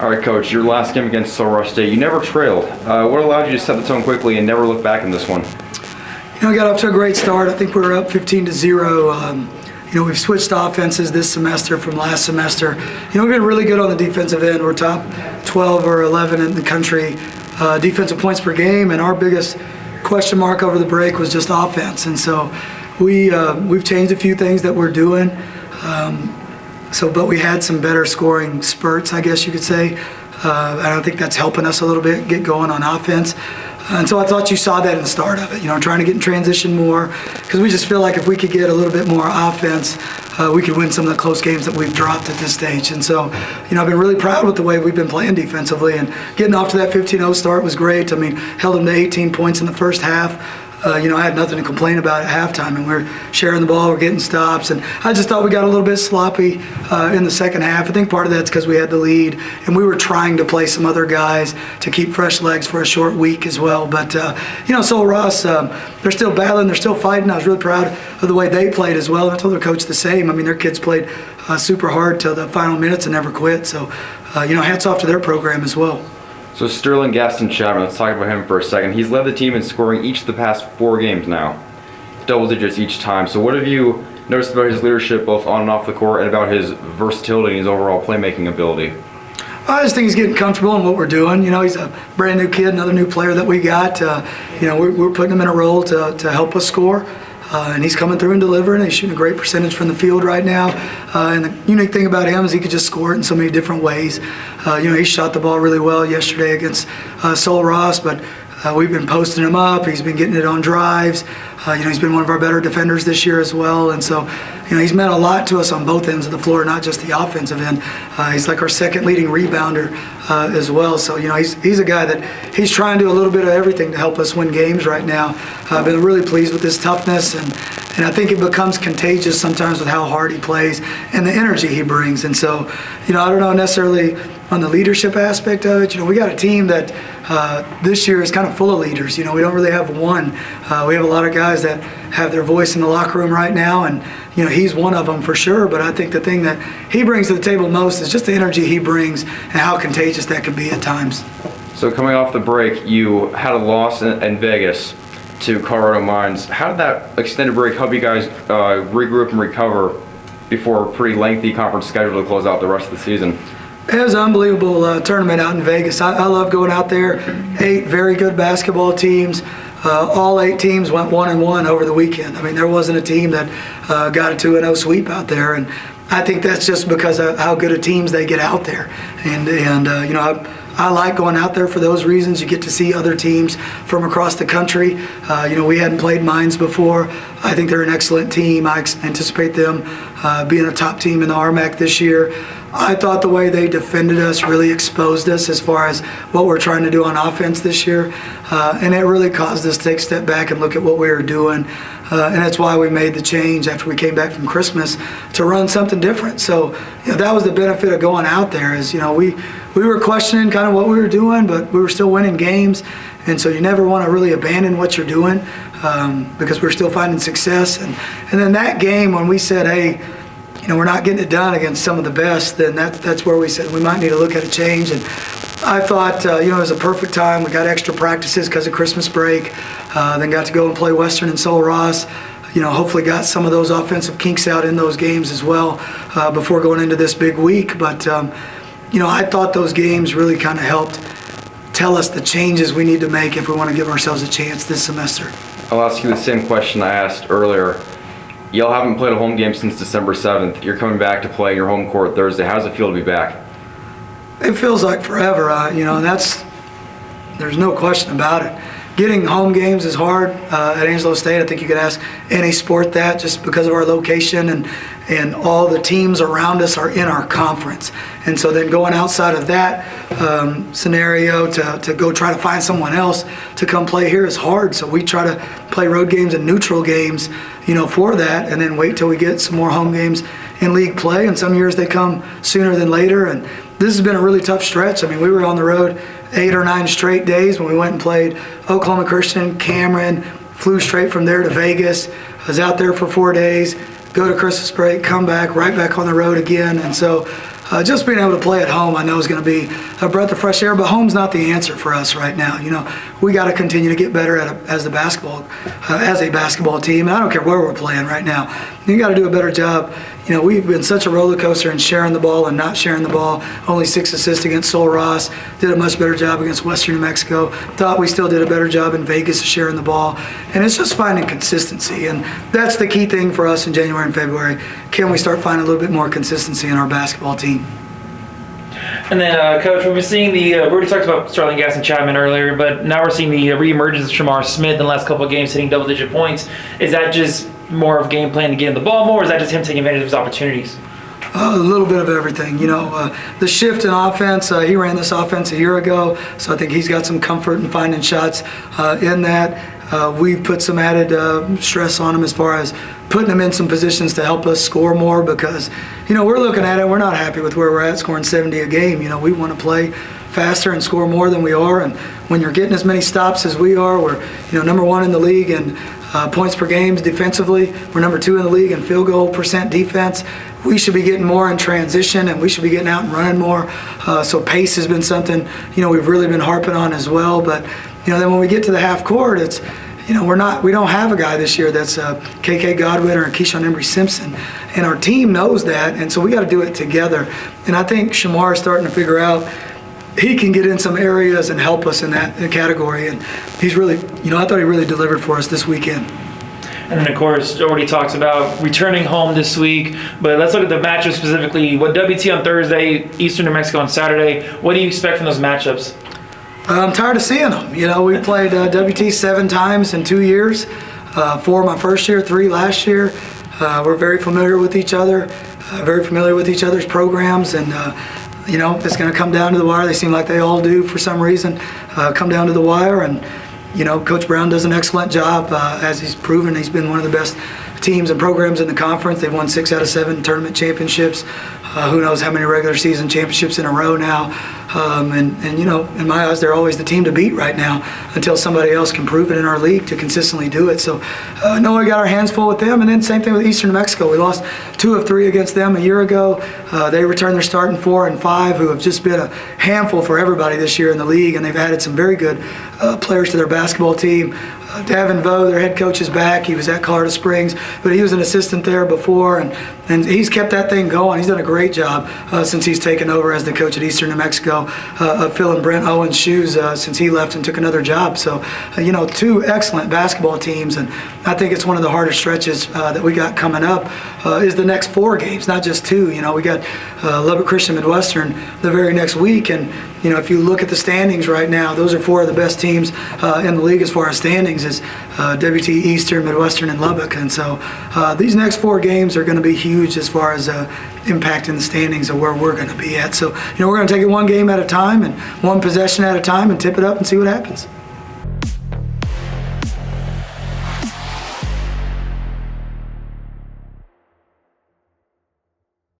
All right, Coach, your last game against Sulross State, you never trailed. What allowed you to set the tone quickly and never look back in this one? We got off to a great start. I think we were up 15-0. We've switched offenses this semester from last semester. We've been really good on the defensive end. We're top 12 or 11 in the country defensive points per game, and our biggest question mark over the break was just offense. And so we've changed a few things that we're doing. But we had some better scoring spurts, I guess you could say. And I think that's helping us a little bit get going on offense. And so I thought you saw that in the start of it, trying to get in transition more, because we just feel like if we could get a little bit more offense, we could win some of the close games that we've dropped at this stage. And so, I've been really proud with the way we've been playing defensively, and getting off to that 15-0 start was great. Held them to 18 points in the first half. I had nothing to complain about at halftime, and we're sharing the ball, we're getting stops, and I just thought we got a little bit sloppy in the second half. I think part of that's because we had the lead, and we were trying to play some other guys to keep fresh legs for a short week as well. But, Sulross, they're still battling, they're still fighting. I was really proud of the way they played as well. I told their coach the same. Their kids played super hard till the final minutes and never quit. So, hats off to their program as well. So Sterling Gaston Chapman, let's talk about him for a second. He's led the team in scoring each of the past 4 games now, double digits each time. So what have you noticed about his leadership both on and off the court, and about his versatility and his overall playmaking ability? I just think he's getting comfortable in what we're doing. He's a brand new kid, another new player that we got. We're putting him in a role to help us score. And he's coming through and delivering. He's shooting a great percentage from the field right now. And the unique thing about him is he could just score it in so many different ways. He shot the ball really well yesterday against Sulross, but we've been posting him up. He's been getting it on drives. He's been one of our better defenders this year as well. And so, he's meant a lot to us on both ends of the floor, not just the offensive end. He's like our second leading rebounder as well. So, he's a guy that he's trying to do a little bit of everything to help us win games right now. I've been really pleased with his toughness, and I think it becomes contagious sometimes with how hard he plays and the energy he brings. And so, I don't know necessarily on the leadership aspect of it. We got a team that this year is kind of full of leaders. We don't really have one. We have a lot of guys that have their voice in the locker room right now, and he's one of them for sure. But I think the thing that he brings to the table most is just the energy he brings and how contagious that can be at times. So coming off the break, you had a loss in Vegas to Colorado Mines. How did that extended break help you guys regroup and recover before a pretty lengthy conference schedule to close out the rest of the season? It was an unbelievable tournament out in Vegas. I love going out there. 8 very good basketball teams. All 8 teams went 1-1 over the weekend. There wasn't a team that got a 2-0 sweep out there, and I think that's just because of how good of teams they get out there. And I like going out there for those reasons. You get to see other teams from across the country. We hadn't played Mines before. I think they're an excellent team. I anticipate them being a top team in the RMAC this year. I thought the way they defended us really exposed us as far as what we're trying to do on offense this year. And it really caused us to take a step back and look at what we were doing. And that's why we made the change after we came back from Christmas to run something different. So that was the benefit of going out there is, we were questioning kind of what we were doing, but we were still winning games. And so you never want to really abandon what you're doing because we're still finding success. And then that game when we said, hey, we're not getting it done against some of the best, then that's where we said we might need to look at a change. And I thought, it was a perfect time. We got extra practices because of Christmas break, then got to go and play Western and Sulross. Hopefully got some of those offensive kinks out in those games as well before going into this big week. But, I thought those games really kind of helped tell us the changes we need to make if we want to give ourselves a chance this semester. I'll ask you the same question I asked earlier. Y'all haven't played a home game since December 7th. You're coming back to play your home court Thursday. How does it feel to be back? It feels like forever, and there's no question about it. Getting home games is hard at Angelo State. I think you could ask any sport that, just because of our location and all the teams around us are in our conference. And so then going outside of that scenario to go try to find someone else to come play here is hard. So we try to play road games and neutral games, for that, and then wait till we get some more home games in league play. And some years they come sooner than later. And this has been a really tough stretch. We were on the road 8 or 9 straight days when we went and played Oklahoma Christian, Cameron, flew straight from there to Vegas. I was out there for 4 days, go to Christmas break, come back, right back on the road again. And so just being able to play at home, I know, is going to be a breath of fresh air. But home's not the answer for us right now. We got to continue to get better as a basketball team. And I don't care where we're playing right now. You got to do a better job. We've been such a roller coaster in sharing the ball and not sharing the ball. Only 6 assists against Sol Ross. Did a much better job against Western New Mexico. Thought we still did a better job in Vegas of sharing the ball. And it's just finding consistency. And that's the key thing for us in January and February. Can we start finding a little bit more consistency in our basketball team? And then, Coach, we've been seeing we already talked about Starling Gaston Chapman earlier, but now we're seeing the reemergence of Shamar Smith in the last couple of games hitting double-digit points. Is that just more of game plan to get him the ball more, or is that just him taking advantage of his opportunities? A little bit of everything. The shift in offense, he ran this offense a year ago, so I think he's got some comfort in finding shots in that. We've put some added stress on him as far as putting him in some positions to help us score more because, we're looking at it, we're not happy with where we're at scoring 70 a game. We want to play faster and score more than we are, and when you're getting as many stops as we are, we're number 1 in the league in points per game defensively. We're number 2 in the league in field goal percent defense. We should be getting more in transition, and we should be getting out and running more. So pace has been something we've really been harping on as well. But then when we get to the half court, it's we don't have a guy this year that's KK Godwin or Keyshawn Embry Simpson, and our team knows that, and so we got to do it together. And I think Shamar is starting to figure out he can get in some areas and help us in that category. And he's really, I thought he really delivered for us this weekend. And then, of course, already talks about returning home this week. But let's look at the matchup specifically. What WT on Thursday, Eastern New Mexico on Saturday. What do you expect from those matchups? I'm tired of seeing them. We played WT 7 times in 2 years. 4 my first year, 3 last year. We're very familiar with each other, very familiar with each other's programs, and it's going to come down to the wire. They seem like they all do for some reason. Come down to the wire, and Coach Brown does an excellent job, as he's proven. He's been one of the best teams and programs in the conference. They've won 6 out of 7 tournament championships. Who knows how many regular season championships in a row now. And in my eyes, they're always the team to beat right now until somebody else can prove it in our league to consistently do it. So no, we got our hands full with them. And then same thing with Eastern New Mexico. We lost 2 of 3 against them a year ago. They returned their starting 4 and 5, who have just been a handful for everybody this year in the league. And they've added some very good players to their basketball team. Davin Vo, their head coach, is back. He was at Colorado Springs, but he was an assistant there before, and he's kept that thing going. He's done a great job since he's taken over as the coach at Eastern New Mexico, filling Brent Owen's shoes since he left and took another job. So, 2 excellent basketball teams, and I think it's one of the hardest stretches that we got coming up is the next 4 games, not just 2. We got Lubbock Christian Midwestern the very next week, and if you look at the standings right now, those are 4 of the best teams in the league as far as standings is WT, Eastern, Midwestern, and Lubbock. And so these next 4 games are going to be huge as far as impacting the standings of where we're going to be at. So, we're going to take it 1 game at a time and 1 possession at a time and tip it up and see what happens.